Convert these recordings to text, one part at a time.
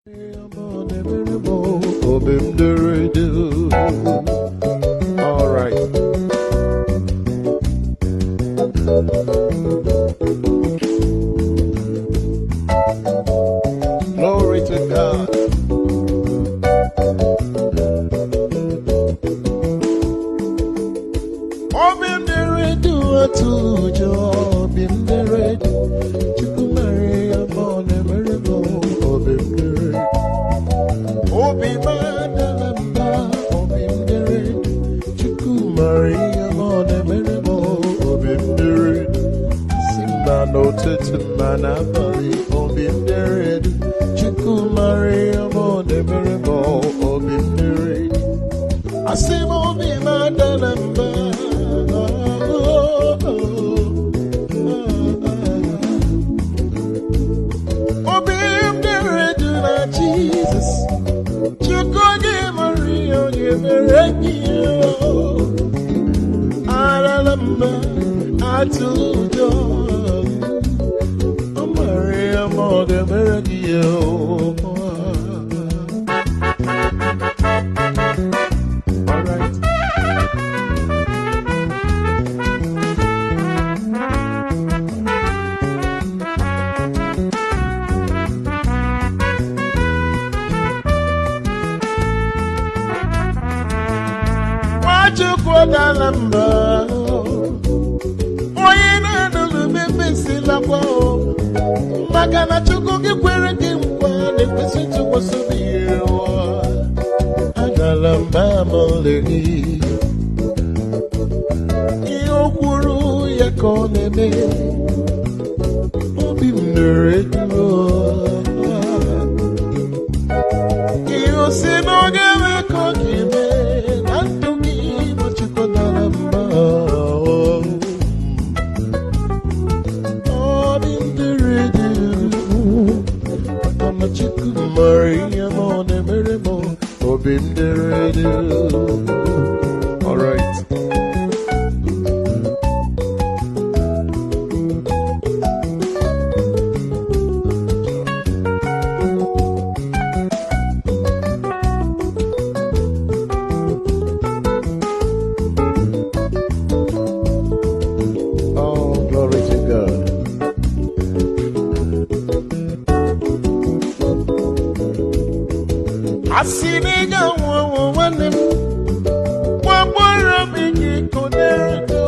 All right. Glory to God. No to manabali obimdered chikumari amone merebo obimdered asimo bi madalamba obimdered na Jesus chikoge mario yemerenyo alalamba atujo more than radio. All right. What you call that number? Oh, you know, the baby la Magana chuku gikwere kimwa ne kwesitu wasubiwa Agalamba moleri Iyokuru yakoneme Obimneretuwa Iyosinogewe kokime Nantuki mochuko dalamba Maria Mone Meremo Obimderedu. All right. Oh, glory to God. Asiniga wanem wabora bigi konedo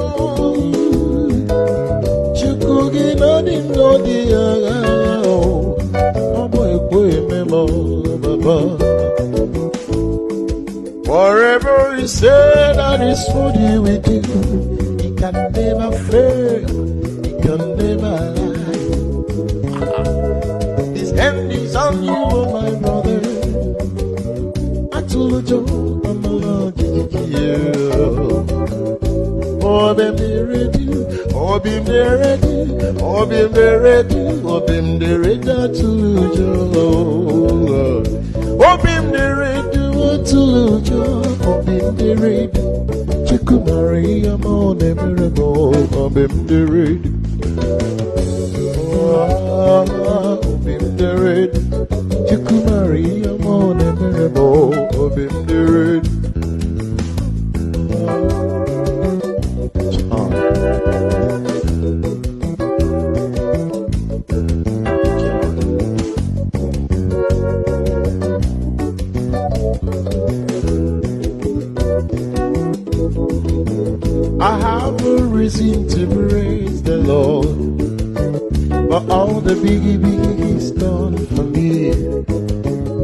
chukugi nodi oh boy memo baba whatever he said that is what he will do. He can never fail, he can never lie. His hand is on you, oh my brother. I have a reason to praise the Lord for all the biggie He's done for me.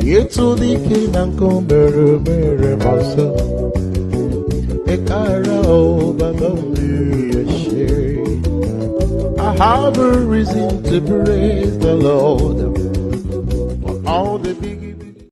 Yet to the king and come mere masa. Ekara over the shame. I have a reason to praise the Lord for all the big